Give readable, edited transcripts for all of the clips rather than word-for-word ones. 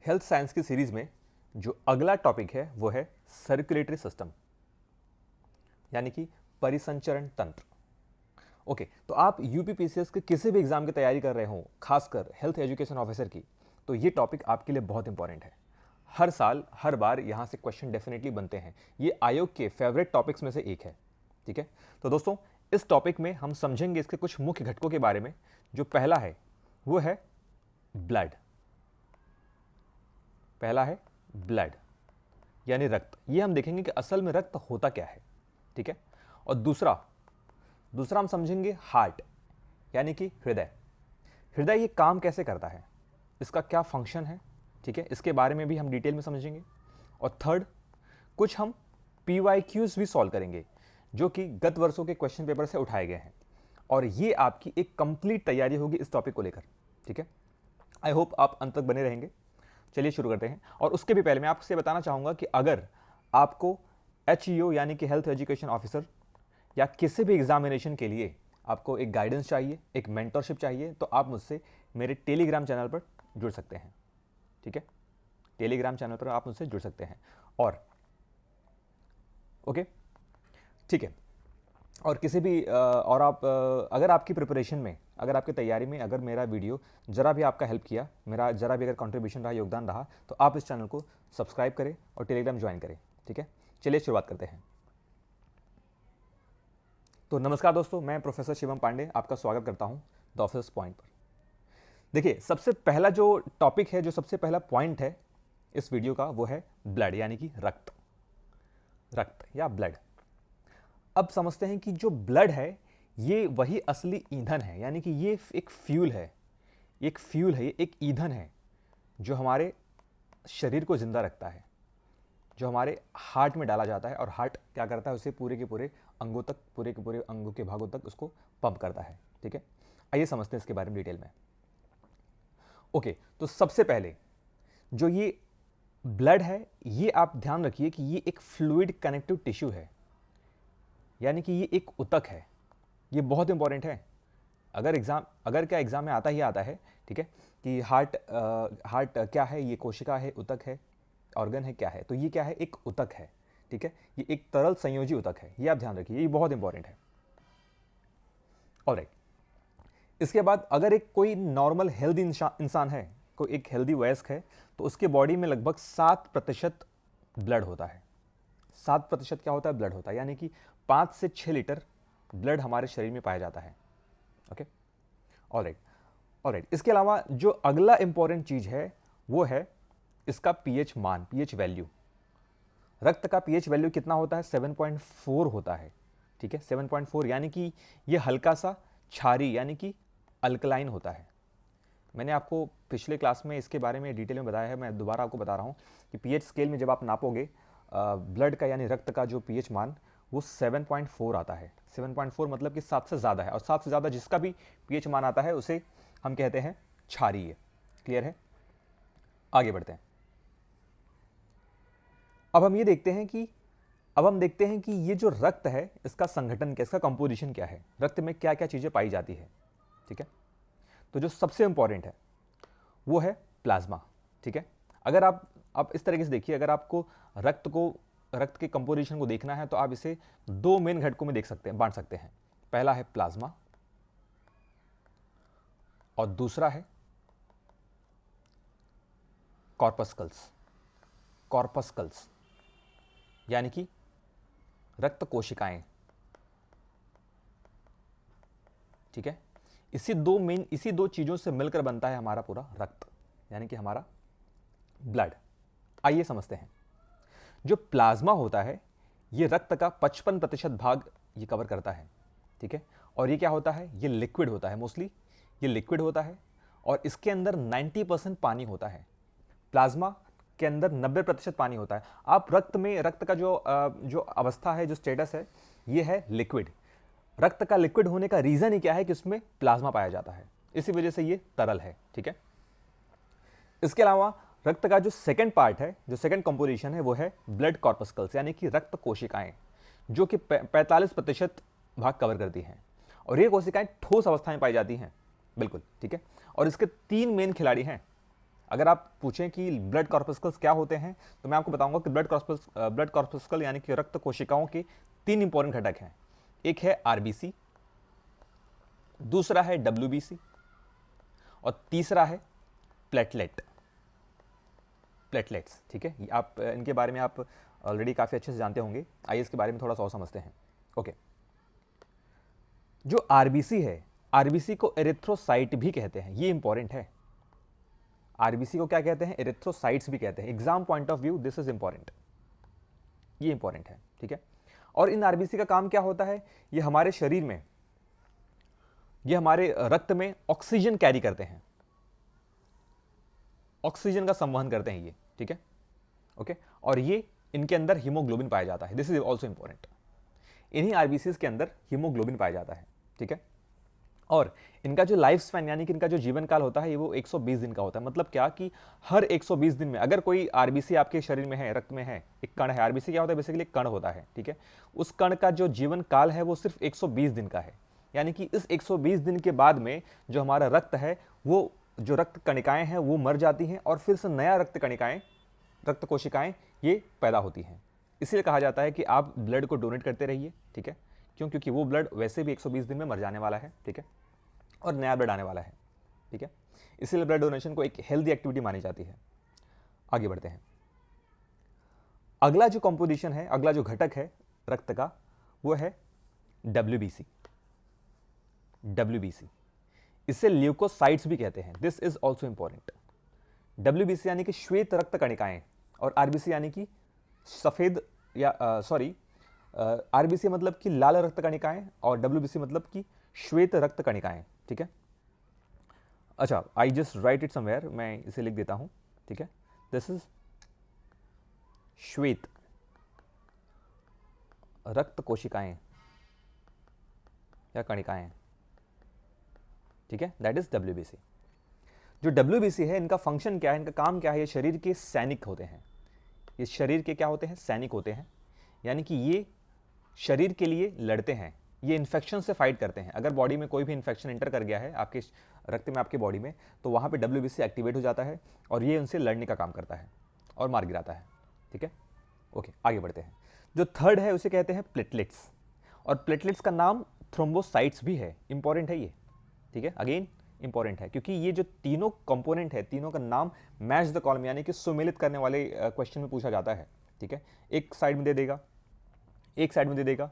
Health science की series में जो अगला टॉपिक है वो है सर्कुलेटरी सिस्टम, यानी कि परिसंचरण तंत्र। ओके, तो आप यूपीपीसीएस के किसी भी एग्जाम की तैयारी कर रहे हो, खासकर हेल्थ एजुकेशन ऑफिसर की, तो ये टॉपिक आपके लिए बहुत इंपॉर्टेंट है। हर साल हर बार यहाँ से क्वेश्चन डेफिनेटली बनते हैं। ये आयोग के फेवरेट टॉपिक्स में से एक है। ठीक है, तो दोस्तों इस टॉपिक में हम समझेंगे इसके कुछ मुख्य घटकों के बारे में। जो पहला है वो है ब्लड। पहला है ब्लड यानी रक्त। ये हम देखेंगे कि असल में रक्त होता क्या है। ठीक है, और दूसरा हम समझेंगे हार्ट यानी कि हृदय। हृदय ये काम कैसे करता है, इसका क्या फंक्शन है। ठीक है, इसके बारे में भी हम डिटेल में समझेंगे। और थर्ड, कुछ हम PYQs भी सॉल्व करेंगे जो कि गत वर्षों के क्वेश्चन पेपर से उठाए गए हैं, और ये आपकी एक कंप्लीट तैयारी होगी इस टॉपिक को लेकर। ठीक है, आई होप आप अंत तक बने रहेंगे। चलिए शुरू करते हैं। और उसके भी पहले मैं आपसे बताना चाहूँगा कि अगर आपको HEO यानी कि हेल्थ एजुकेशन ऑफिसर या किसी भी एग्जामिनेशन के लिए आपको एक गाइडेंस चाहिए, एक मेंटरशिप चाहिए, तो आप मुझसे मेरे टेलीग्राम चैनल पर जुड़ सकते हैं। ठीक है, टेलीग्राम चैनल पर आप मुझसे जुड़ सकते हैं। और ओके, ठीक है, और किसी भी और आप अगर आपकी प्रिपरेशन में, अगर आपकी तैयारी में अगर मेरा वीडियो जरा भी आपका हेल्प किया, मेरा जरा भी अगर कंट्रीब्यूशन रहा, योगदान रहा, तो आप इस चैनल को सब्सक्राइब करें और टेलीग्राम ज्वाइन करें। ठीक है, चलिए शुरुआत करते हैं। तो नमस्कार दोस्तों, मैं प्रोफेसर शिवम पांडे आपका स्वागत करता हूं द ऑफिस पॉइंट पर। देखिए, सबसे पहला जो टॉपिक है, जो सबसे पहला पॉइंट है इस वीडियो का, वो है ब्लड यानी कि रक्त। रक्त या ब्लड। अब समझते हैं कि जो ब्लड है ये वही असली ईंधन है, यानी कि ये एक फ्यूल है, ये एक ईंधन है जो हमारे शरीर को जिंदा रखता है, जो हमारे हार्ट में डाला जाता है, और हार्ट क्या करता है, उसे पूरे के पूरे अंगों तक, पूरे के पूरे अंगों के भागों तक उसको पंप करता है। ठीक है, आइए समझते हैं इसके बारे में डिटेल में। ओके, तो सबसे पहले जो ये ब्लड है, ये आप ध्यान रखिए कि ये एक फ्लूइड कनेक्टिव टिश्यू है, यानी कि ये एक ऊतक है। ये बहुत इंपॉर्टेंट है। अगर क्या एग्जाम में आता ही आता है। ठीक है, कि हार्ट क्या है, ये कोशिका है, ऊतक है, ऑर्गन है, क्या है, तो ये क्या है, एक ऊतक है। ठीक है, ये एक तरल संयोजी ऊतक है, ये आप ध्यान रखिए, ये बहुत इंपॉर्टेंट है। ऑलराइट, इसके बाद अगर एक कोई नॉर्मल हेल्दी इंसान है, कोई एक हेल्दी वयस्क है, तो उसके बॉडी में लगभग 7% ब्लड होता है। 7% क्या होता है, ब्लड होता है, यानी कि 5 से 6 लीटर ब्लड हमारे शरीर में पाया जाता है। ओके, ऑलराइट, इसके अलावा जो अगला इंपॉर्टेंट चीज है वो है इसका पीएच मान, पीएच वैल्यू। रक्त का पीएच वैल्यू कितना होता है, 7.4 होता है। ठीक है, 7.4, यानी कि ये हल्का सा क्षारी यानी कि अल्कलाइन होता है। मैंने आपको पिछले क्लास में इसके बारे में डिटेल में बताया है, मैं दोबारा आपको बता रहा हूँ कि पीएच स्केल में जब आप नापोगे ब्लड का यानी रक्त का जो पीएच मान, वो 7.4 आता है। 7.4 मतलब कि 7 से ज़्यादा है, और 7 से ज़्यादा जिसका भी पीएच मान आता है उसे हम कहते हैं क्षारीय। क्लियर है, आगे बढ़ते हैं। अब हम देखते हैं कि ये जो रक्त है, इसका संगठन क्या, इसका कंपोजिशन क्या है, रक्त में क्या क्या चीज़ें पाई जाती है। ठीक है, तो जो सबसे इंपॉर्टेंट है वो है प्लाज्मा। ठीक है, अगर आप इस तरीके से देखिए, अगर आपको रक्त के कंपोजिशन को देखना है तो आप इसे 2 मेन घटकों में बांट सकते हैं। पहला है प्लाज्मा और दूसरा है कॉर्पस्कल्स यानी कि रक्त कोशिकाएं। ठीक है, इसी दो चीजों से मिलकर बनता है हमारा पूरा रक्त, यानी कि हमारा ब्लड। आइए समझते हैं। जो प्लाज्मा होता है ये रक्त का 55% भाग ये कवर करता है। ठीक है, और ये क्या होता है, ये लिक्विड होता है, मोस्टली ये लिक्विड होता है, और इसके अंदर 90% पानी होता है। प्लाज्मा के अंदर 90% पानी होता है। आप रक्त का जो अवस्था है, जो स्टेटस है, ये है लिक्विड। रक्त का लिक्विड होने का रीजन ही क्या है कि उसमें प्लाज्मा पाया जाता है, इसी वजह से ये तरल है। ठीक है, इसके अलावा रक्त का जो सेकंड पार्ट है, जो सेकंड कंपोजिशन है, वो है ब्लड कॉर्पस्कल्स यानी कि रक्त कोशिकाएं, जो कि 45% भाग कवर करती हैं, और ये कोशिकाएं ठोस अवस्था में पाई जाती हैं। बिल्कुल ठीक है, और इसके 3 मेन खिलाड़ी हैं। अगर आप पूछें कि ब्लड कॉर्पस्कल्स क्या होते हैं, तो मैं आपको बताऊंगा कि ब्लड कॉर्पस्कल यानी कि रक्त कोशिकाओं के 3 इंपॉर्टेंट घटक हैं। एक है आरबीसी, दूसरा है डब्ल्यूबीसी और तीसरा है प्लेटलेट्स। ठीक है, आप इनके बारे में आप ऑलरेडी काफ़ी अच्छे से जानते होंगे। आइए इसके बारे में थोड़ा सा और समझते हैं। ओके, जो आरबीसी है, आरबीसी को एरिथ्रोसाइट भी कहते हैं, ये इंपॉर्टेंट है। आरबीसी को क्या कहते हैं? एरिथ्रोसाइट्स भी कहते हैं। Exam point of view this is important, ये इंपॉर्टेंट है। ठीक है, और इन आरबीसी का काम क्या होता है? ये हमारे शरीर में, ये हमारे रक्त में ऑक्सीजन कैरी करते हैं, ऑक्सीजन का संवहन करते हैं ये। ठीक है, ओके, और ये इनके अंदर हीमोग्लोबिन पाया जाता है। This is also important. इन्हीं आरबीसीज के अंदर हीमोग्लोबिन पाया जाता है। ठीक है, और इनका जो लाइफ स्पैन यानी कि इनका जो जीवन काल होता है ये वो 120 दिन का होता है। मतलब क्या कि हर 120 दिन में अगर कोई आरबीसी आपके शरीर में है, रक्त में है, एक कण है। आरबीसी क्या होता है? बेसिकली एक कण होता है। ठीक है, उस कण का जो जीवन काल है वो सिर्फ 120 दिन का है। यानी कि इस 120 दिन के बाद में जो हमारा रक्त है, वो जो रक्त कणिकाएं हैं वो मर जाती हैं और फिर से नया रक्त कोशिकाएं ये पैदा होती हैं। इसलिए कहा जाता है कि आप ब्लड को डोनेट करते रहिए। ठीक है, क्यों? क्योंकि वो ब्लड वैसे भी 120 दिन में मर जाने वाला है। ठीक है, और नया ब्लड आने वाला है। ठीक है, इसलिए ब्लड डोनेशन को एक हेल्दी एक्टिविटी मानी जाती है। आगे बढ़ते हैं। अगला जो कंपोजिशन है, अगला जो घटक है रक्त का, वो है डब्ल्यूबीसी। इसे ल्यूकोसाइट्स भी कहते हैं। This is also important. WBC यानी कि श्वेत रक्त कणिकाएं और आरबीसी यानी कि सफेद या आरबीसी मतलब कि लाल रक्त कणिकाएं और डब्ल्यूबीसी मतलब कि श्वेत रक्त कणिकाएं। ठीक है, अच्छा, I just right it somewhere, मैं इसे लिख देता हूं। ठीक है, दिस इज श्वेत रक्त कोशिकाएं या कणिकाएं। ठीक है, दैट इज डब्ल्यूबीसी। जो डब्ल्यूबीसी है, इनका फंक्शन क्या है, इनका काम क्या है? ये शरीर के सैनिक होते हैं। ये शरीर के क्या होते हैं? सैनिक होते हैं। यानी कि ये शरीर के लिए लड़ते हैं, ये इन्फेक्शन से फाइट करते हैं। अगर बॉडी में कोई भी इन्फेक्शन एंटर कर गया है आपके रक्त में, आपके बॉडी में, तो वहाँ पे डब्ल्यूबीसी एक्टिवेट हो जाता है और ये उनसे लड़ने का काम करता है और मार गिराता है। ठीक है, ओके, आगे बढ़ते हैं। जो थर्ड है उसे कहते हैं प्लेटलेट्स, और प्लेटलेट्स का नाम थ्रोम्बोसाइट्स भी है। इंपॉर्टेंट है ये। ठीक है, अगेन इंपॉर्टेंट है क्योंकि ये जो तीनों कंपोनेंट है, तीनों का नाम मैच द कॉलम यानी कि सुमेलित करने वाले क्वेश्चन में पूछा जाता है। ठीक है, एक साइड में दे देगा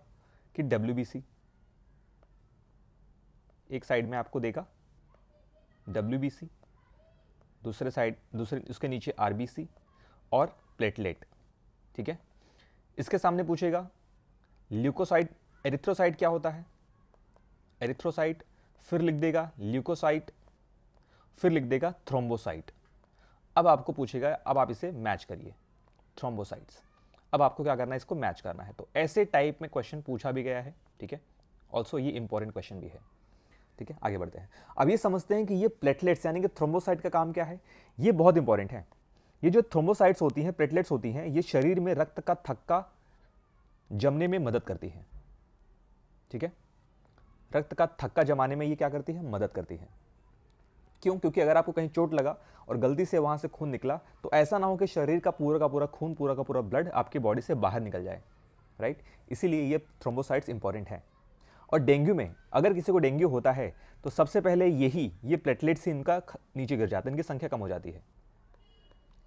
कि डब्ल्यूबीसी, एक साइड में आपको देगा डब्ल्यूबीसी, दूसरे उसके नीचे आरबीसी और प्लेटलेट। ठीक है, इसके सामने पूछेगा ल्यूकोसाइट, एरिथ्रोसाइट क्या होता है? एरिथ्रोसाइट, फिर लिख देगा ल्यूकोसाइट, फिर लिख देगा थ्रोम्बोसाइट। अब आपको पूछेगा, अब आप इसे मैच करिए, थ्रोम्बोसाइट्स। अब आपको क्या करना है? इसको मैच करना है। तो ऐसे टाइप में क्वेश्चन पूछा भी गया है। ठीक है, ऑल्सो ये इंपॉर्टेंट क्वेश्चन भी है। ठीक है, आगे बढ़ते हैं। अब ये समझते हैं कि ये प्लेटलेट्स यानी कि थ्रोम्बोसाइट का काम क्या है। ये बहुत इंपॉर्टेंट है। ये जो थ्रोम्बोसाइट्स होती हैं, प्लेटलेट्स होती हैं, ये शरीर में रक्त का थक्का जमने में मदद करती हैं। ठीक है, रक्त का थक्का जमाने में ये क्या करती है? मदद करती है। क्यों? क्योंकि अगर आपको कहीं चोट लगा और गलती से वहां से खून निकला, तो ऐसा ना हो कि शरीर का पूरा खून, पूरा का पूरा ब्लड आपकी बॉडी से बाहर निकल जाए। राइट, इसीलिए ये थ्रोम्बोसाइट्स इंपॉर्टेंट है। और डेंगू में अगर किसी को डेंगू होता है तो सबसे पहले ये प्लेटलेट्स ही इनका नीचे गिर जाता है, इनकी संख्या कम हो जाती है।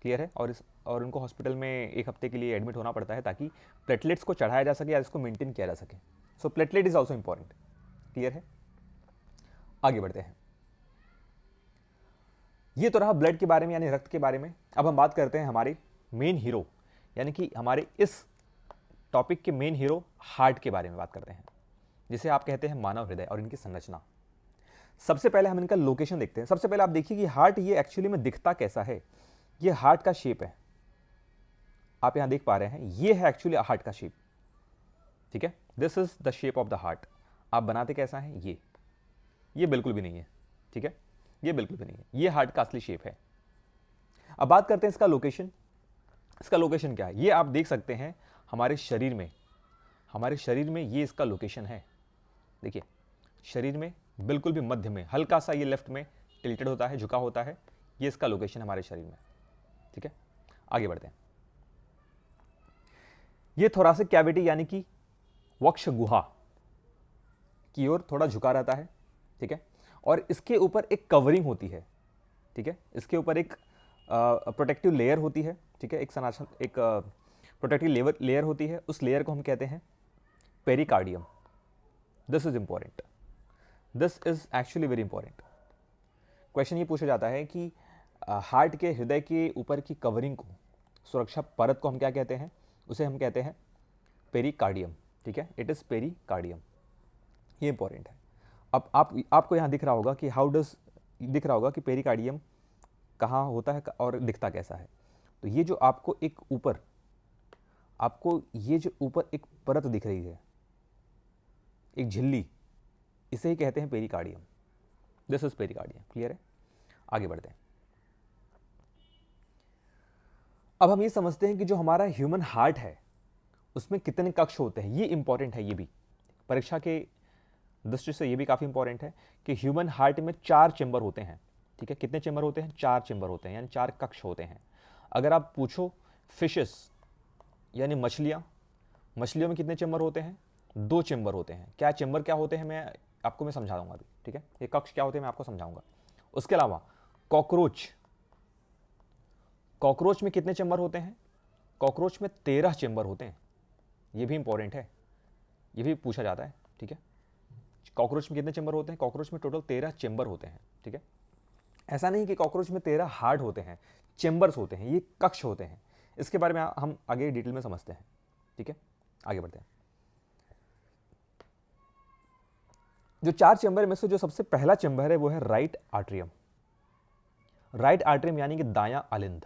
क्लियर है? और उनको हॉस्पिटल में 1 हफ्ते के लिए एडमिट होना पड़ता है ताकि प्लेटलेट्स को चढ़ाया जा सके या इसको मेंटेन किया जा सके। So platelet is also important. Clear है? आगे बढ़ते हैं। ये तो रहा ब्लड के बारे में यानी रक्त के बारे में। अब हम बात करते हैं हमारे मेन हीरो यानी कि हमारे इस टॉपिक के मेन हीरो हार्ट के बारे में बात करते हैं, जिसे आप कहते हैं मानव हृदय और इनकी संरचना। सबसे पहले हम इनका लोकेशन देखते हैं। सबसे पहले आप देखिए कि हार्ट ये एक्चुअली में दिखता कैसा है। ये हार्ट का शेप है, आप यहां देख पा रहे हैं, ये है एक्चुअली हार्ट का शेप। ठीक है, this is the shape of the heart. आप बनाते कैसा है? ये बिल्कुल भी नहीं है। ठीक है, ये बिल्कुल भी नहीं है, ये हार्ट का असली शेप है। अब बात करते हैं इसका लोकेशन। इसका लोकेशन क्या है? ये आप देख सकते हैं हमारे शरीर में ये इसका लोकेशन है। देखिए, शरीर में बिल्कुल भी मध्य में, हल्का सा ये लेफ्ट में टिल्टेड होता है, झुका होता है, ये इसका लोकेशन हमारे शरीर में, ठीक है। आगे बढ़ते हैं। ये थोरासिक कैविटी यानी कि वक्ष गुहा की ओर थोड़ा झुका रहता है, ठीक है, और इसके ऊपर एक कवरिंग होती है, ठीक है, इसके ऊपर एक प्रोटेक्टिव लेयर होती है, ठीक है, एक प्रोटेक्टिव लेयर होती है। उस लेयर को हम कहते हैं pericardium. This is important, this is actually very important. Question ये पूछा जाता है कि हार्ट के हृदय के ऊपर की कवरिंग को, सुरक्षा परत को हम क्या कहते हैं? उसे हम कहते हैं पेरिकार्डियम, ठीक है, इट इज पेरिकार्डियम। ये इंपॉर्टेंट है। अब आपको यहाँ दिख रहा होगा कि दिख रहा होगा कि पेरिकार्डियम कहाँ होता है और दिखता कैसा है। तो ये जो आपको एक परत दिख रही है, एक झिल्ली, इसे ही कहते हैं pericardium. This is pericardium. Clear है? आगे बढ़ते हैं। अब हम ये समझते हैं कि जो हमारा ह्यूमन हार्ट है उसमें कितने कक्ष होते हैं। ये इंपॉर्टेंट है, ये भी परीक्षा के दृष्टि से ये भी काफी इंपॉर्टेंट है कि ह्यूमन हार्ट में 4 चेंबर होते हैं, ठीक है। कितने चेंबर होते हैं? 4 चेंबर होते हैं, यानी 4 कक्ष होते हैं। अगर आप पूछो फिशेस यानी मछलियों में कितने चेंबर होते हैं? 2 चेंबर होते हैं। क्या चेंबर क्या होते हैं मैं आपको समझाऊंगा अभी, ठीक है। ये कक्ष क्या होते हैं मैं आपको समझाऊंगा। उसके अलावा कॉकरोच में कितने चेंबर होते हैं? कॉकरोच में 13 चेंबर होते हैं। ये भी इंपॉर्टेंट है, ये भी पूछा जाता है, ठीक है। कॉकरोच में कितने चेंबर होते हैं? कॉकरोच में टोटल 13 चेंबर होते हैं, ठीक है। ऐसा नहीं कि कॉकरोच में 13 हार्ट होते हैं, चेंबर्स होते हैं, ये कक्ष होते हैं। इसके बारे में हम आगे डिटेल में समझते हैं, ठीक है। आगे बढ़ते हैं। जो 4 चेंबर में से जो सबसे पहला चेंबर है वो है राइट आर्टरियम। राइट आर्टरियम यानी कि दायां अलिंद,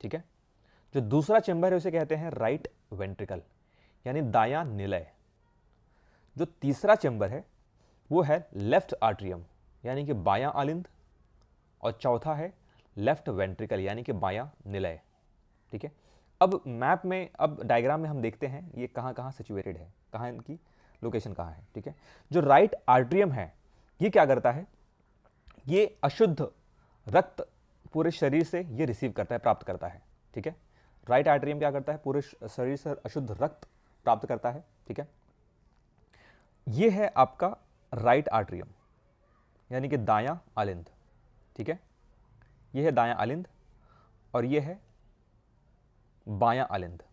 ठीक है। जो दूसरा चेंबर है उसे कहते हैं राइट वेंट्रिकल यानी दायां निलय। जो तीसरा चेंबर है वो है लेफ्ट आर्टरियम यानी कि बायां अलिंद, और चौथा है लेफ्ट वेंट्रिकल यानी कि बायां निलय, ठीक है। अब मैप में, अब डायग्राम में हम देखते हैं ये कहाँ कहाँ सिचुएटेड है, कहाँ इनकी लोकेशन कहाँ है, ठीक है। जो राइट आर्टरियम है ये क्या करता है? ये अशुद्ध रक्त पूरे शरीर से ये रिसीव करता है, प्राप्त करता है, ठीक है। राइट आर्टरियम क्या करता है? पूरे शरीर से अशुद्ध रक्त प्राप्त करता है, ठीक है। ये है आपका राइट आर्टरियम यानी कि दायां अलिंद, ठीक है। ये है दायां अलिंद और ये है बायां अलिंद,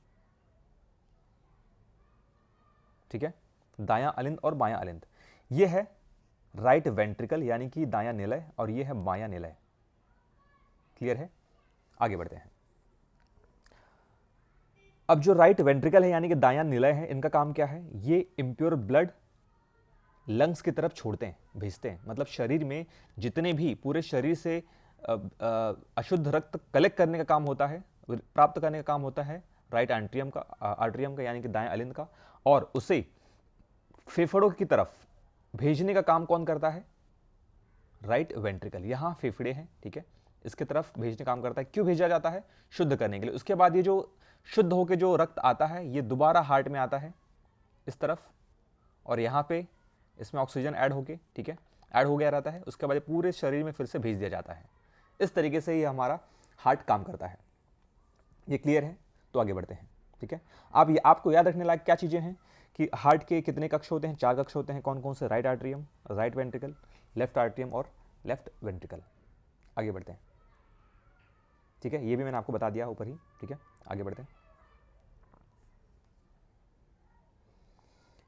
ठीक है। दायां अलिंद और बायां अलिंद। ये है राइट वेंट्रिकल यानी कि दायां निलय और ये है बायां निलय। क्लियर है? आगे बढ़ते हैं। अब जो राइट वेंट्रिकल है यानी कि दायां निलय है, इनका काम क्या है? ये इम्प्योर ब्लड लंग्स की तरफ छोड़ते हैं, भेजते हैं। मतलब शरीर में जितने भी पूरे शरीर से अशुद्ध रक्त कलेक्ट करने का काम होता है, प्राप्त करने का काम होता है राइट आर्टरियम का यानी कि दाएं अलिंद का, और उसे फेफड़ों की तरफ भेजने का काम कौन करता है? Right ventricle. यहां फेफड़े हैं, ठीक है, इसके तरफ भेजने का काम करता है। क्यों भेजा जाता है? शुद्ध करने के लिए। उसके बाद ये जो शुद्ध होकर जो रक्त आता है ये दोबारा हार्ट में आता है इस तरफ, और यहाँ पे इसमें ऑक्सीजन ऐड होके, ठीक है, ऐड हो गया रहता है। उसके बाद ये पूरे शरीर में फिर से भेज दिया जाता है। इस तरीके से ये हमारा हार्ट काम करता है। ये क्लियर है? तो आगे बढ़ते हैं, ठीक है। आपको याद रखने लायक क्या चीज़ें हैं कि हार्ट के कितने कक्ष होते हैं? 4 कक्ष होते हैं। कौन कौन से? Right atrium, right ventricle, left atrium और लेफ्ट वेंट्रिकल। आगे बढ़ते हैं, ठीक है। ये भी मैंने आपको बता दिया ऊपर ही, ठीक है। आगे बढ़ते हैं।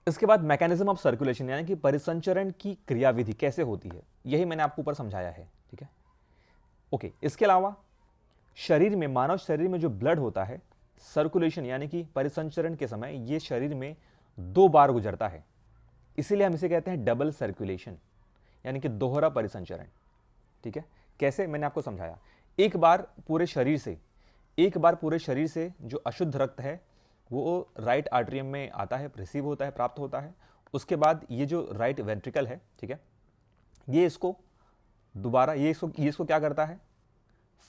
इसके बाद मैकेनिज्म ऑफ सर्कुलेशन यानी कि परिसंचरण की क्रियाविधि कैसे होती है, यही मैंने आपको ऊपर समझाया है, ठीक है। ओके, इसके अलावा शरीर में, मानव शरीर में जो ब्लड होता है, सर्कुलेशन यानी कि परिसंचरण के समय ये शरीर में 2 बार गुजरता है, इसीलिए हम इसे कहते हैं डबल सर्कुलेशन यानी कि दोहरा परिसंचरण, ठीक है। कैसे? मैंने आपको समझाया। एक बार पूरे शरीर से जो अशुद्ध रक्त है वो राइट आर्टरियम में आता है, रिसीव होता है, प्राप्त होता है। उसके बाद ये जो राइट वेंट्रिकल है, ठीक है, ये इसको दोबारा ये इसको क्या करता है?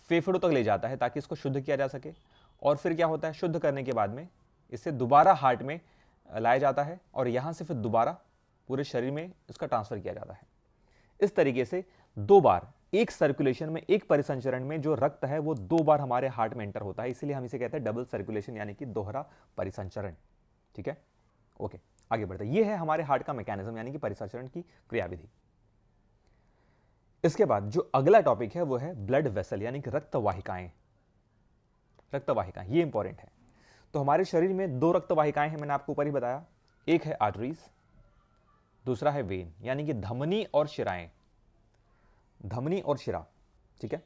फेफड़ों तक ले जाता है ताकि इसको शुद्ध किया जा सके। और फिर क्या होता है? शुद्ध करने के बाद में इसे दोबारा हार्ट में लाया जाता है और यहाँ से फिर दोबारा पूरे शरीर में इसका ट्रांसफर किया जाता है। इस तरीके से 2 बार एक सर्कुलेशन में, एक परिसंचरण में जो रक्त है वो 2 बार हमारे हार्ट में एंटर होता है, इसीलिए हम इसे कहते हैं डबल सर्कुलेशन यानी कि दोहरा परिसंचरण। ठीक है, ओके, आगे बढ़ते हैं। ये है हमारे हार्ट का मैकेनिज्म यानी कि परिसंचरण की क्रियाविधि। इसके बाद जो अगला टॉपिक है वो है ब्लड वेसल यानी कि रक्त वाहिकाएं। रक्त वाहिकाएं ये इंपॉर्टेंट है। तो हमारे शरीर में 2 रक्त वाहिकाएं हैं, मैंने आपको ऊपर ही बताया। एक है आर्टरीज, दूसरा है वेन यानी कि धमनी और शिराएं, धमनी और शिरा। ठीक है,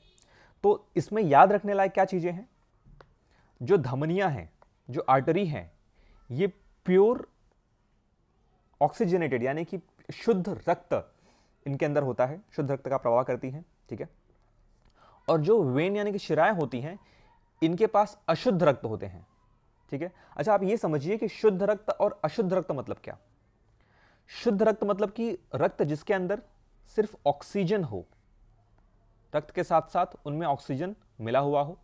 तो इसमें याद रखने लायक क्या चीजें हैं? जो धमनियां हैं, जो आर्टरी हैं, ये प्योर ऑक्सीजनेटेड यानी कि शुद्ध रक्त इनके अंदर होता है, शुद्ध रक्त का प्रवाह करती हैं। ठीक है, और जो वेन यानी कि शिराएं होती हैं, इनके पास अशुद्ध रक्त होते हैं। ठीक है, अच्छा आप ये समझिए कि शुद्ध रक्त और अशुद्ध रक्त मतलब क्या? शुद्ध रक्त मतलब कि रक्त जिसके अंदर सिर्फ ऑक्सीजन हो, रक्त के साथ साथ उनमें ऑक्सीजन मिला हुआ हो।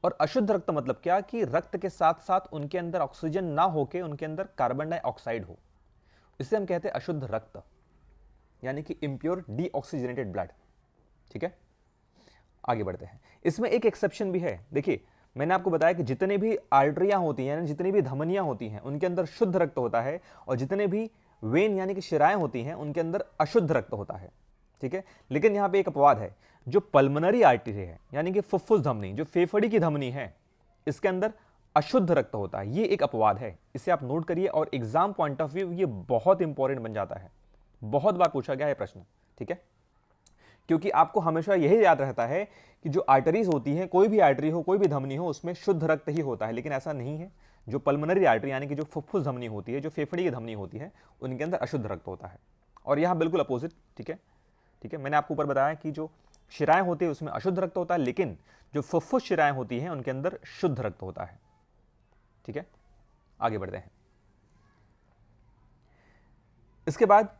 और अशुद्ध रक्त मतलब क्या? कि रक्त के साथ साथ उनके अंदर ऑक्सीजन ना होके उनके अंदर कार्बन डाइऑक्साइड हो। इसे हम कहते हैं अशुद्ध रक्त यानी कि इम्प्योर डीऑक्सीजनेटेड ब्लड। ठीक है, आगे बढ़ते हैं। इसमें एक एक्सेप्शन भी है। देखिए, मैंने आपको बताया कि जितने भी आर्टरियां होती हैं, जितनी भी धमनियां होती हैं, उनके अंदर शुद्ध रक्त होता है, और जितने भी वेन यानी कि शिराएं होती हैं, उनके अंदर अशुद्ध रक्त होता है। ठीक है, लेकिन यहां पे एक अपवाद है। जो पल्मोनरी आर्टरी है यानी कि फुफ्फुस धमनी, जो फेफड़ी की धमनी है, इसके अंदर अशुद्ध रक्त होता है। ये एक अपवाद है, इसे आप नोट करिए, और एग्जाम पॉइंट ऑफ व्यू ये बहुत इंपॉर्टेंट बन जाता है। बहुत बार पूछा गया है प्रश्न। ठीक है, क्योंकि आपको हमेशा यही याद रहता है कि जो आर्टरीज होती हैं, कोई भी आर्टरी हो, कोई भी धमनी हो, उसमें शुद्ध रक्त ही होता है, लेकिन ऐसा नहीं है। जो पल्मोनरी आर्टरी यानी कि जो फुफ्फुस धमनी होती है, जो फेफड़ी की धमनी होती है, उनके अंदर अशुद्ध रक्त होता है। और यहां बिल्कुल अपोजिट। ठीक है, ठीक है, मैंने आपको ऊपर बताया कि जो शिराएं होती है उसमें अशुद्ध रक्त होता है, लेकिन जो फुफ्फुस शिराएं होती हैं उनके अंदर शुद्ध रक्त होता है। ठीक है, आगे बढ़ते हैं। इसके बाद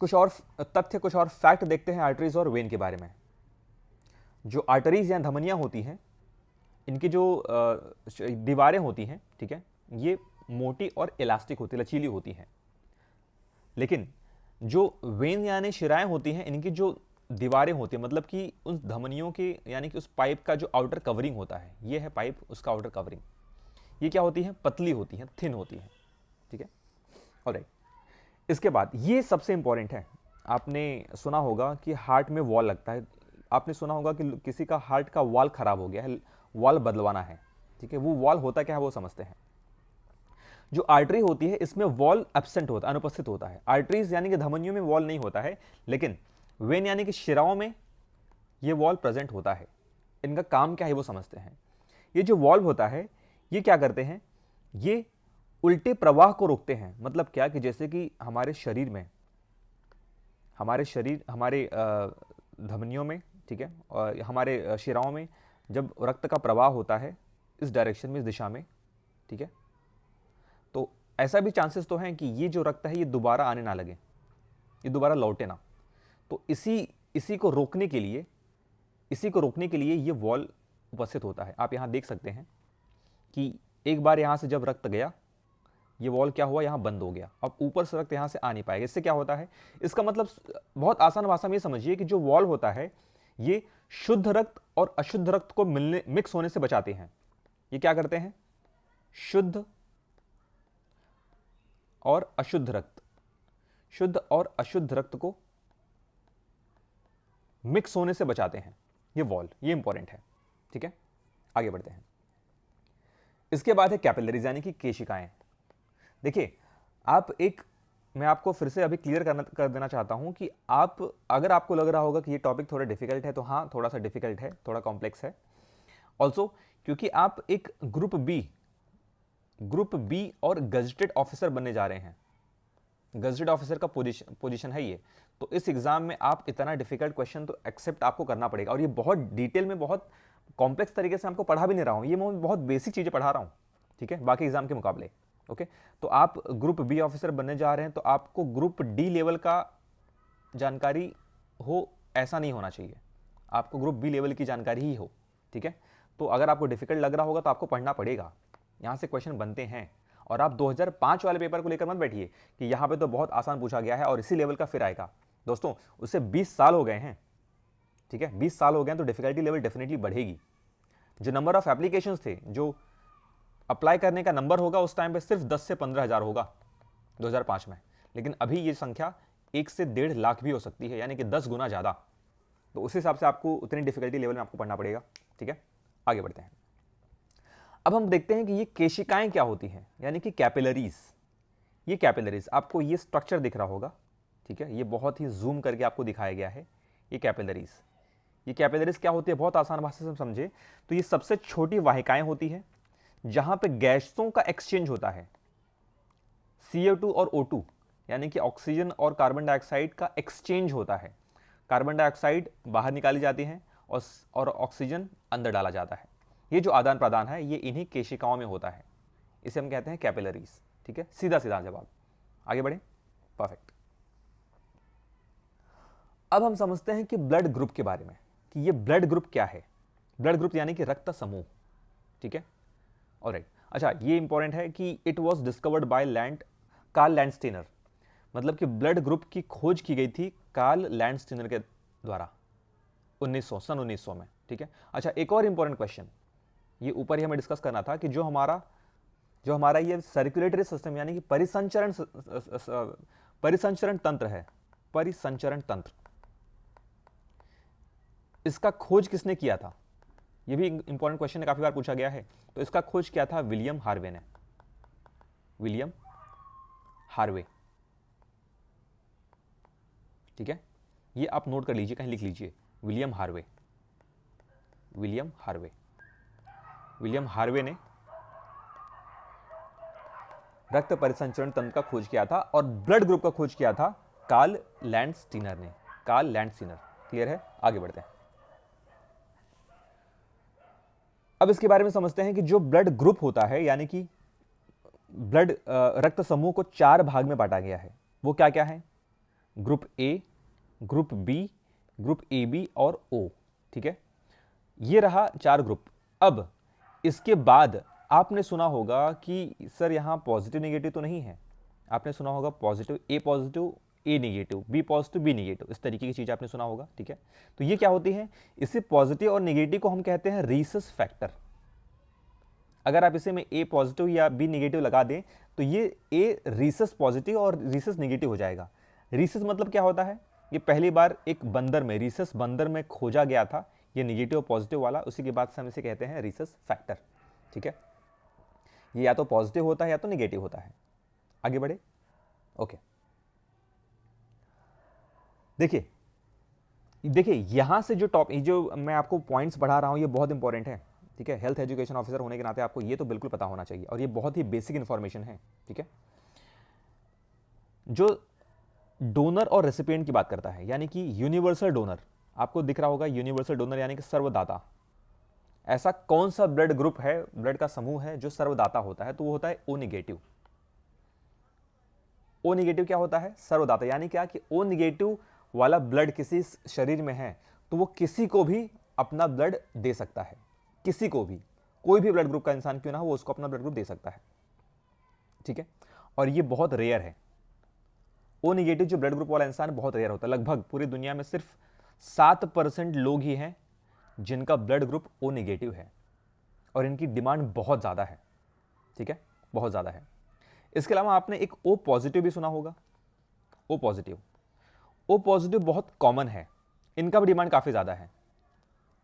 कुछ और तथ्य, कुछ और फैक्ट देखते हैं आर्टरीज और वेन के बारे में। जो आर्टरीज या धमनियां होती हैं, इनकी जो दीवारें होती हैं, ठीक है, ये मोटी और इलास्टिक होती, लचीली होती हैं। लेकिन जो वेन यानी शिराएं होती हैं, इनकी जो दीवारें होती हैं, मतलब कि उस धमनियों के यानी कि उस पाइप का जो आउटर कवरिंग होता है, ये है पाइप, उसका आउटर कवरिंग, ये क्या होती है? पतली होती है, थिन होती है। ठीक है, ऑलराइट। इसके बाद ये सबसे इंपॉर्टेंट है। आपने सुना होगा कि हार्ट में वॉल लगता है। आपने सुना होगा कि किसी का हार्ट का वॉल खराब हो गया है, वॉल बदलवाना है। ठीक है, वो वॉल होता क्या है वो समझते हैं। जो आर्टरी होती है, इसमें वॉल एब्सेंट होता है, अनुपस्थित होता है। आर्टरीज यानी कि धमनियों में वॉल नहीं होता है, लेकिन वेन यानी कि शिराओं में ये वॉल प्रेजेंट होता है। इनका काम क्या है वो समझते हैं। ये जो वॉल्व होता है, ये क्या करते हैं? ये उल्टे प्रवाह को रोकते हैं। मतलब क्या कि जैसे कि हमारे शरीर में, हमारे धमनियों में, ठीक है, और हमारे शिराओं में जब रक्त का प्रवाह होता है इस डायरेक्शन में, इस दिशा में, ठीक है, तो ऐसा भी चांसेस तो हैं कि ये जो रक्त है ये दोबारा आने ना लगे, ये दोबारा लौटे ना। तो इसी को रोकने के लिए ये वॉल उपस्थित होता है। आप यहां देख सकते हैं कि एक बार यहां से जब रक्त गया, ये वॉल क्या हुआ? यहां बंद हो गया। अब ऊपर से रक्त यहां से आ नहीं पाएगा। इससे क्या होता है? इसका मतलब बहुत आसान भाषा में समझिए कि जो वॉल होता है, ये शुद्ध रक्त और अशुद्ध रक्त को मिक्स होने से बचाते हैं। ये क्या करते हैं? शुद्ध और अशुद्ध रक्त को मिक्स होने से बचाते हैं ये वॉल। ये इंपॉर्टेंट है। ठीक है, आगे बढ़ते हैं। इसके बाद है कैपिलरीज यानी कि केशिकाएं। देखिए, मैं आपको फिर से अभी क्लियर कर देना चाहता हूं कि अगर आपको लग रहा होगा कि ये टॉपिक थोड़ा डिफिकल्ट है, तो हाँ, थोड़ा सा डिफिकल्ट है, थोड़ा कॉम्प्लेक्स है ऑल्सो, क्योंकि आप एक ग्रुप बी और गजेटेड ऑफिसर बनने जा रहे हैं। गजेटेड ऑफिसर का पोजीशन है ये। तो इस एग्जाम में आप इतना डिफिकल्ट क्वेश्चन तो एक्सेप्ट आपको करना पड़ेगा। और ये बहुत डिटेल में, बहुत कॉम्प्लेक्स तरीके से आपको पढ़ा भी नहीं रहा हूं, ये मैं बहुत बेसिक चीजें पढ़ा रहा हूं। ठीक है, बाकी एग्जाम के मुकाबले। ओके, तो आप ग्रुप बी ऑफिसर बनने जा रहे हैं, तो आपको ग्रुप डी लेवल का जानकारी हो ऐसा नहीं होना चाहिए। आपको ग्रुप बी लेवल की जानकारी ही हो। ठीक है, तो अगर आपको डिफिकल्ट लग रहा होगा तो आपको पढ़ना पड़ेगा। यहां से क्वेश्चन बनते हैं। और आप 2005 वाले पेपर को लेकर मत बैठिए कि यहां पे तो बहुत आसान पूछा गया है और इसी लेवल का फिर आएगा। दोस्तों, उससे 20 साल हो गए हैं। ठीक है, 20 साल हो गए तो डिफिकल्टी लेवल डेफिनेटली बढ़ेगी। जो नंबर ऑफ एप्लीकेशंस थे, जो अप्लाई करने का नंबर होगा उस टाइम पे सिर्फ 10 से 15 हज़ार होगा 2005 में, लेकिन अभी ये संख्या 1 से 1.5 लाख भी हो सकती है, यानी कि 10 गुना ज़्यादा। तो उस हिसाब से आपको उतनी डिफिकल्टी लेवल में आपको पढ़ना पड़ेगा। ठीक है, आगे बढ़ते हैं। अब हम देखते हैं कि ये केशिकाएं क्या होती हैं, यानी कि कैपिलरीज। ये कैपिलरीज, आपको ये स्ट्रक्चर दिख रहा होगा, ठीक है, ये बहुत ही जूम करके आपको दिखाया गया है। ये कैपिलरीज, ये कैपिलरीज क्या होती है, बहुत आसान भाषा से समझे तो ये सबसे छोटी वाहिकाएं होती हैं जहां पे गैसों का एक्सचेंज होता है, CO2 और O2, यानी कि ऑक्सीजन और कार्बन डाइऑक्साइड का एक्सचेंज होता है। कार्बन डाइऑक्साइड बाहर निकाली जाती है और ऑक्सीजन अंदर डाला जाता है। ये जो आदान प्रदान है ये इन्हीं केशिकाओं में होता है, इसे हम कहते हैं कैपिलरीज। ठीक है, सीधा सीधा जवाब। आगे बढ़े, परफेक्ट। अब हम समझते हैं कि ब्लड ग्रुप के बारे में, कि ये ब्लड ग्रुप क्या है। ब्लड ग्रुप यानी कि रक्त समूह। ठीक है, ऑलराइट। अच्छा, ये इंपॉर्टेंट है कि it was discovered by Karl Landsteiner, मतलब कि ब्लड ग्रुप की खोज की गई थी कार्ल लैंडस्टीनर के द्वारा सन 1900 में। ठीक है, अच्छा, एक और इंपॉर्टेंट क्वेश्चन, ये ऊपर ही हमें डिस्कस करना था कि जो हमारा ये सर्कुलेटरी सिस्टम यानी कि परिसंचरण तंत्र है, परिसंचरण तंत्र, इसका खोज किसने किया था? ये भी इंपॉर्टेंट क्वेश्चन है, काफी बार पूछा गया है। तो इसका खोज किया था विलियम हार्वे ने, विलियम हार्वे। ठीक है, ये आप नोट कर लीजिए, कहीं लिख लीजिए, William Harvey. William Harvey, William Harvey ने रक्त परिसंचरण तंत्र का खोज किया था और ब्लड ग्रुप का खोज किया था कार्ल लैंडस्टीनर ने, कार्ल लैंडस्टीनर। क्लियर है, आगे बढ़ते हैं। अब इसके बारे में समझते हैं कि जो ब्लड ग्रुप होता है, यानी कि ब्लड रक्त समूह को 4 भाग में बांटा गया है। वो क्या क्या है? Group A, group B, group AB और O। ठीक है, ये रहा 4 ग्रुप। अब इसके बाद आपने सुना होगा कि सर यहाँ पॉजिटिव नेगेटिव तो नहीं है। आपने सुना होगा positive A negative, B positive B negative, इस तरीके की चीज़ आपने सुना होगा। ठीक है, तो ये क्या होती है? इसे पॉजिटिव और नेगेटिव को हम कहते हैं रीसस फैक्टर। अगर आप इसे में A पॉजिटिव या B नेगेटिव लगा दें तो ये A रीसस पॉजिटिव और रीसस नेगेटिव हो जाएगा। रीसस मतलब क्या होता है? ये पहली बार एक बंदर में, रीसस बंदर में खोजा गया था, ये नेगेटिव और पॉजिटिव वाला। उसी के बाद से हम इसे कहते हैं रीसस फैक्टर। ठीक है, ये या तो पॉजिटिव होता है या तो नेगेटिव होता है। आगे बढ़े, ओके। देखिए यहां से जो जो मैं आपको पॉइंट्स बढ़ा रहा हूं ये बहुत इंपॉर्टेंट है। ठीक है, हेल्थ एजुकेशन ऑफिसर होने के नाते आपको ये तो बिल्कुल पता होना चाहिए और ये बहुत ही बेसिक इंफॉर्मेशन है। ठीक है, जो डोनर और रेसिपिएंट की बात करता है, यानी कि यूनिवर्सल डोनर, आपको दिख रहा होगा यूनिवर्सल डोनर यानी कि सर्वदाता। ऐसा कौन सा ब्लड ग्रुप है, ब्लड का समूह है जो सर्वदाता होता है? तो वो होता है O नेगेटिव। O नेगेटिव क्या होता है? सर्वदाता, यानी क्या कि O नेगेटिव वाला ब्लड किसी शरीर में है तो वो किसी को भी अपना ब्लड दे सकता है, किसी को भी, कोई भी ब्लड ग्रुप का इंसान क्यों ना हो वो उसको अपना ब्लड ग्रुप दे सकता है। ठीक है, और ये बहुत रेयर है। O नेगेटिव जो ब्लड ग्रुप वाला इंसान बहुत रेयर होता है। लगभग पूरी दुनिया में सिर्फ 7% लोग ही हैं जिनका ब्लड ग्रुप O नेगेटिव है और इनकी डिमांड बहुत ज़्यादा है। ठीक है, बहुत ज़्यादा है। इसके अलावा आपने एक O पॉजिटिव भी सुना होगा। O पॉजिटिव बहुत कॉमन है, इनका भी डिमांड काफ़ी ज़्यादा है।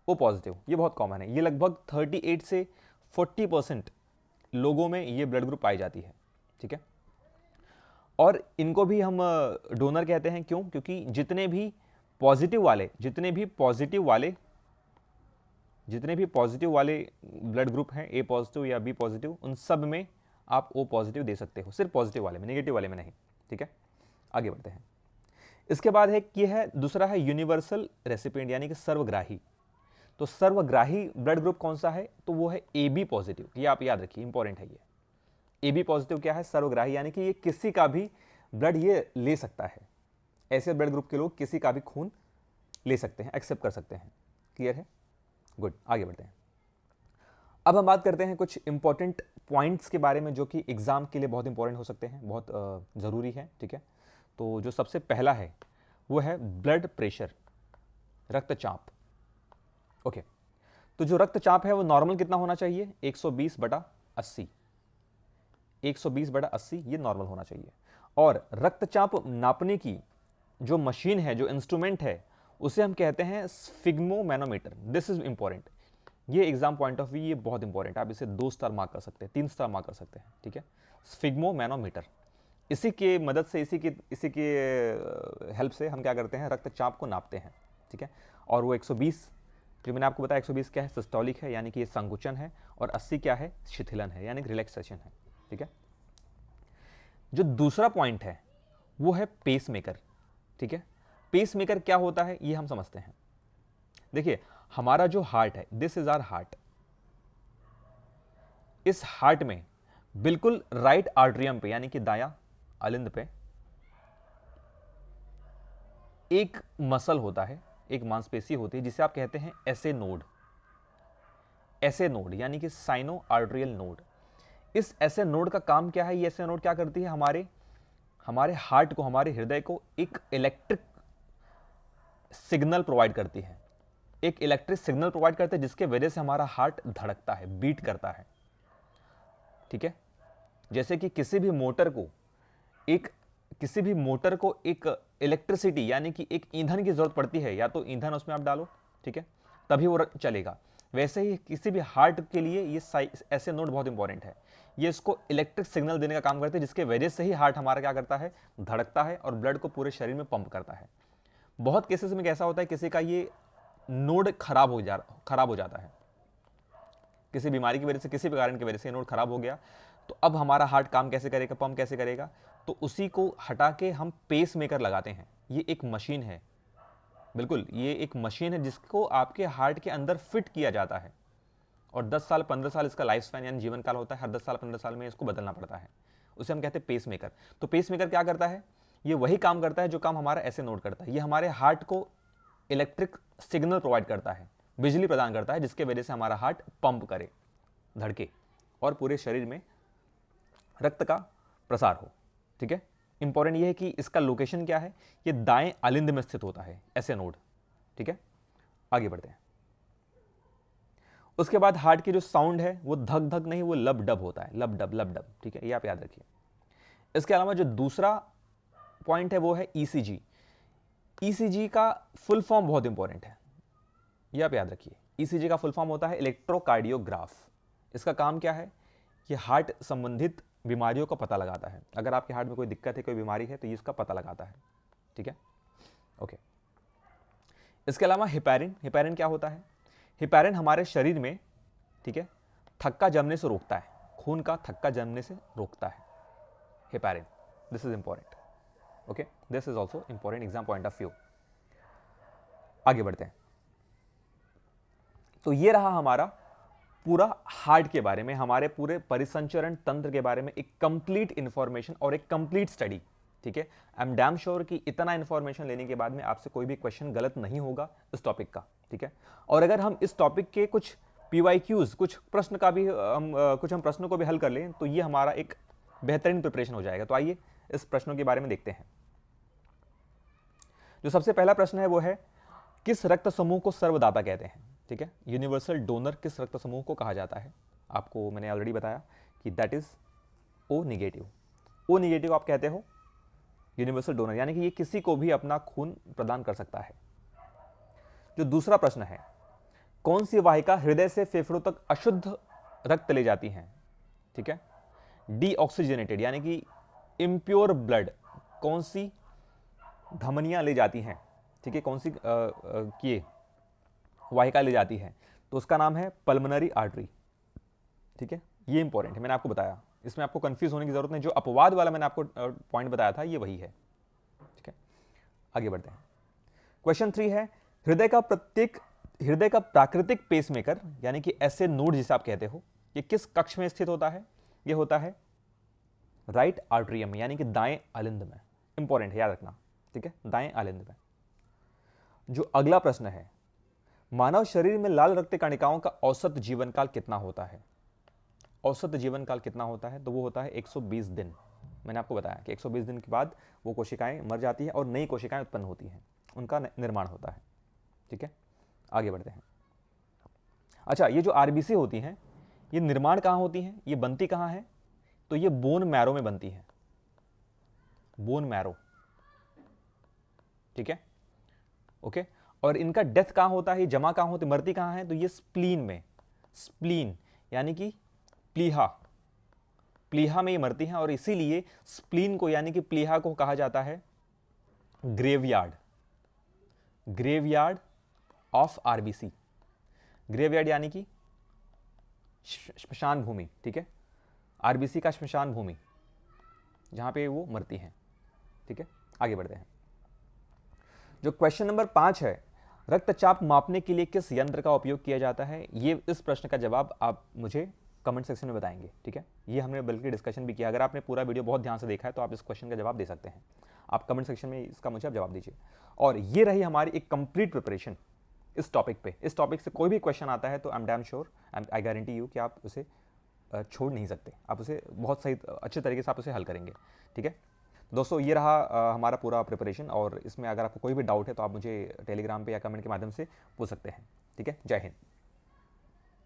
O पॉजिटिव ये बहुत कॉमन है, ये लगभग 38 से 40% लोगों में ये ब्लड ग्रुप पाई जाती है। ठीक है, और इनको भी हम डोनर कहते हैं। क्यों? क्योंकि जितने भी पॉजिटिव वाले ब्लड ग्रुप हैं, A पॉजिटिव या B पॉजिटिव, उन सब में आप O पॉजिटिव दे सकते हो, सिर्फ पॉजिटिव वाले में, नेगेटिव वाले में नहीं। ठीक है, आगे बढ़ते हैं। इसके बाद है कि दूसरा है यूनिवर्सल रेसिपिएंट यानी कि सर्वग्राही। तो सर्वग्राही ब्लड ग्रुप कौन सा है? तो वो है AB पॉजिटिव। ये आप याद रखिए, इंपॉर्टेंट है ये। AB पॉजिटिव क्या है? सर्वग्राही, यानी कि ये किसी का भी ब्लड ये ले सकता है। ऐसे ब्लड ग्रुप के लोग किसी का भी खून ले सकते हैं, एक्सेप्ट कर सकते हैं। क्लियर है, गुड। आगे बढ़ते हैं। अब हम बात करते हैं कुछ इंपॉर्टेंट पॉइंट्स के बारे में जो कि एग्जाम के लिए बहुत इंपॉर्टेंट हो सकते हैं, बहुत ज़रूरी है। ठीक है, तो जो सबसे पहला है वो है ब्लड प्रेशर, रक्तचाप। ओके, तो जो रक्तचाप है वो नॉर्मल कितना होना चाहिए? 120/80, 120/80 ये नॉर्मल होना चाहिए। और रक्तचाप नापने की जो मशीन है, जो इंस्ट्रूमेंट है, उसे हम कहते हैं स्फिग्मोमैनोमीटर। दिस इज इंपॉर्टेंट, ये एग्जाम पॉइंट ऑफ व्यू ये बहुत इंपॉर्टेंट है। आप इसे 2 स्टार मार्क कर सकते हैं, 3 स्टार मार्क कर सकते हैं, ठीक है। स्फिग्मोमैनोमीटर, इसी के मदद से, इसी के हेल्प से हम क्या करते हैं? रक्तचाप को नापते हैं, ठीक है। और वो 120 जो मैंने आपको बताया, 120 क्या है? सिस्टोलिक है, यानी कि ये संकुचन है, और 80 क्या है? शिथिलन है, यानी कि रिलैक्सेशन है, ठीक है। जो दूसरा पॉइंट है वो है पेसमेकर, ठीक है। पेसमेकर क्या होता है ये हम समझते हैं। देखिए, हमारा जो हार्ट है, दिस इज आवर हार्ट, इस हार्ट में बिल्कुल राइट आर्ट्रियम पे, यानी कि दायां अलिंद पे एक मसल होता है, एक मांसपेशी होती है जिसे आप कहते हैं एसे नोड। एसे नोड यानी कि साइनो आर्ट्रियल नोड। इस एसे नोड का काम क्या है? ये एसे नोड क्या करती है? हमारे हार्ट को, हमारे हृदय को एक इलेक्ट्रिक सिग्नल प्रोवाइड करती है, एक इलेक्ट्रिक सिग्नल प्रोवाइड करते हैं, जिसके वजह से हमारा हार्ट धड़कता है, बीट करता है, ठीक है। जैसे कि किसी भी मोटर को एक इलेक्ट्रिसिटी यानी कि एक ईंधन की जरूरत पड़ती है, या तो ईंधन उसमें आप डालो, ठीक है, तभी वो चलेगा। वैसे ही किसी भी हार्ट के लिए ये ऐसे नोड बहुत इंपॉर्टेंट है। ये इसको इलेक्ट्रिक सिग्नल देने का काम करते हैं, जिसके वजह से ही हार्ट हमारा क्या करता है? धड़कता है और ब्लड को पूरे शरीर में पंप करता है। बहुत केसेस में कैसा होता है, किसी का ये नोड खराब हो जाता है, किसी बीमारी की वजह से, किसी भी कारण की वजह से नोड खराब हो गया, तो अब हमारा हार्ट काम कैसे करेगा? पंप कैसे करेगा? तो उसी को हटा के हम पेस मेकर लगाते हैं। ये एक मशीन है, बिल्कुल ये एक मशीन है जिसको आपके हार्ट के अंदर फिट किया जाता है, और 10 साल 15 साल इसका लाइफ स्पैन यानी जीवन काल होता है। हर 10 साल 15 साल में इसको बदलना पड़ता है, उसे हम कहते हैं पेस मेकर। तो पेस मेकर क्या करता है? ये वही काम करता है जो काम हमारा ऐसे नोड करता है। ये हमारे हार्ट को इलेक्ट्रिक सिग्नल प्रोवाइड करता है, बिजली प्रदान करता है, जिसके वजह से हमारा हार्ट पंप करे, धड़के, और पूरे शरीर में रक्त का प्रसार हो, ठीक है। इंपॉर्टेंट ये है कि इसका लोकेशन क्या है? ये दाएं अलिंद में स्थित होता है, ऐसे नोड, ठीक है। आगे बढ़ते हैं। उसके बाद हार्ट की जो साउंड है वो धक धक नहीं, वो लब डब होता है, लब डब, ठीक है, ये आप याद रखिए। इसके अलावा जो दूसरा पॉइंट है वो है ईसीजी। ईसीजी का फुल फॉर्म बहुत इंपॉर्टेंट है, ये आप याद रखिए। ईसीजी का फुल फॉर्म होता है इलेक्ट्रोकार्डियोग्राफ। इसका काम क्या है? ये हार्ट संबंधित बीमारियों का पता लगाता है। अगर आपके हार्ट में कोई दिक्कत है, कोई बीमारी है, तो ये इसका पता लगाता है, ठीक है, ओके। इसके अलावा हिपैरिन क्या होता है? हिपैरिन हमारे शरीर में, ठीक है, थक्का जमने से रोकता है, खून का थक्का जमने से रोकता है heparin. This is important, okay, this is also important exam point of view. आगे बढ़ते हैं। तो ये रहा हमारा पूरा हार्ट के बारे में, हमारे पूरे परिसंचरण तंत्र के बारे में एक कंप्लीट इंफॉर्मेशन और एक कंप्लीट स्टडी, ठीक है। आई एम डैम श्योर कि इतना इंफॉर्मेशन लेने के बाद में आपसे कोई भी क्वेश्चन गलत नहीं होगा इस टॉपिक का, ठीक है। और अगर हम इस टॉपिक के कुछ PYQs, कुछ प्रश्न का भी हम प्रश्नों को भी हल कर लें, तो ये हमारा एक बेहतरीन प्रिपरेशन हो जाएगा। तो आइए इस प्रश्नों के बारे में देखते हैं। जो सबसे पहला प्रश्न है वो है, किस रक्त समूह को सर्वदाता कहते हैं? ठीक है, यूनिवर्सल डोनर किस रक्त समूह को कहा जाता है? आपको मैंने ऑलरेडी बताया कि that is O negative. O negative आप कहते हो यूनिवर्सल डोनर, यानी कि ये किसी को भी अपना खून प्रदान कर सकता है। जो दूसरा प्रश्न है, कौन सी वाहिका हृदय से फेफड़ों तक अशुद्ध रक्त ले जाती हैं? ठीक है, डीऑक्सीजनेटेड यानी कि इम्प्योर ब्लड कौन सी धमनियां ले जाती हैं? ठीक है, कौन सी ये वाहिका ले जाती है? तो उसका नाम है पल्मोनरी आर्टरी। ठीक है, ये इंपॉर्टेंट है, मैंने आपको बताया, इसमें आपको कंफ्यूज होने की जरूरत नहीं। जो अपवाद वाला मैंने आपको पॉइंट बताया था, ये वही है। ठीक है, आगे बढ़ते हैं। क्वेश्चन 3 है, हृदय का प्राकृतिक पेसमेकर यानी कि ऐसे नोड जिसे आप कहते हो, ये किस कक्ष में स्थित होता है? ये होता है राइट आर्ट्रियम यानी कि दाएं अलिंद में। इंपॉर्टेंट है, याद रखना। ठीक है, दाएं अलिंद में। जो अगला प्रश्न है, मानव शरीर में लाल रक्त कणिकाओं का औसत जीवन काल कितना होता है? औसत जीवन काल कितना होता है? तो वो होता है 120 दिन। मैंने आपको बताया कि 120 दिन के बाद वो कोशिकाएं मर जाती हैं और नई कोशिकाएं उत्पन्न होती हैं, उनका निर्माण होता है। ठीक है, आगे बढ़ते हैं। अच्छा, ये जो आरबीसी होती हैं, ये निर्माण कहाँ होती हैं, ये बनती कहाँ है, तो ये बोन मैरो में बनती है, बोन मैरो, ठीक है, ओके। और इनका डेथ कहाँ होता है, जमा कहाँ होती, मरती कहाँ है, तो ये स्प्लीन में, स्प्लीन यानी कि प्लीहा, प्लीहा में ये मरती हैं, और इसीलिए स्प्लीन को यानी कि प्लीहा को कहा जाता है graveyard, graveyard of RBC, graveyard यानी कि श्मशान भूमि, ठीक है, आरबीसी का श्मशान भूमि जहां पे वो मरती हैं, ठीक है। आगे बढ़ते हैं। जो क्वेश्चन नंबर 5 है, रक्तचाप मापने के लिए किस यंत्र का उपयोग किया जाता है, ये इस प्रश्न का जवाब आप मुझे कमेंट सेक्शन में बताएंगे, ठीक है। ये हमने बल्कि डिस्कशन भी किया, अगर आपने पूरा वीडियो बहुत ध्यान से देखा है तो आप इस क्वेश्चन का जवाब दे सकते हैं, आप कमेंट सेक्शन में इसका मुझे आप जवाब दीजिए। और ये रही हमारी एक कंप्लीट प्रिपरेशन इस टॉपिक पे। इस टॉपिक से कोई भी क्वेश्चन आता है तो I am damn sure, I guarantee you कि आप उसे छोड़ नहीं सकते, आप उसे बहुत सही अच्छे तरीके से आप उसे हल करेंगे, ठीक है। दोस्तों, ये रहा हमारा पूरा प्रिपरेशन, और इसमें अगर आपको कोई भी डाउट है तो आप मुझे टेलीग्राम पे या कमेंट के माध्यम से पूछ सकते हैं, ठीक है। जय हिंद।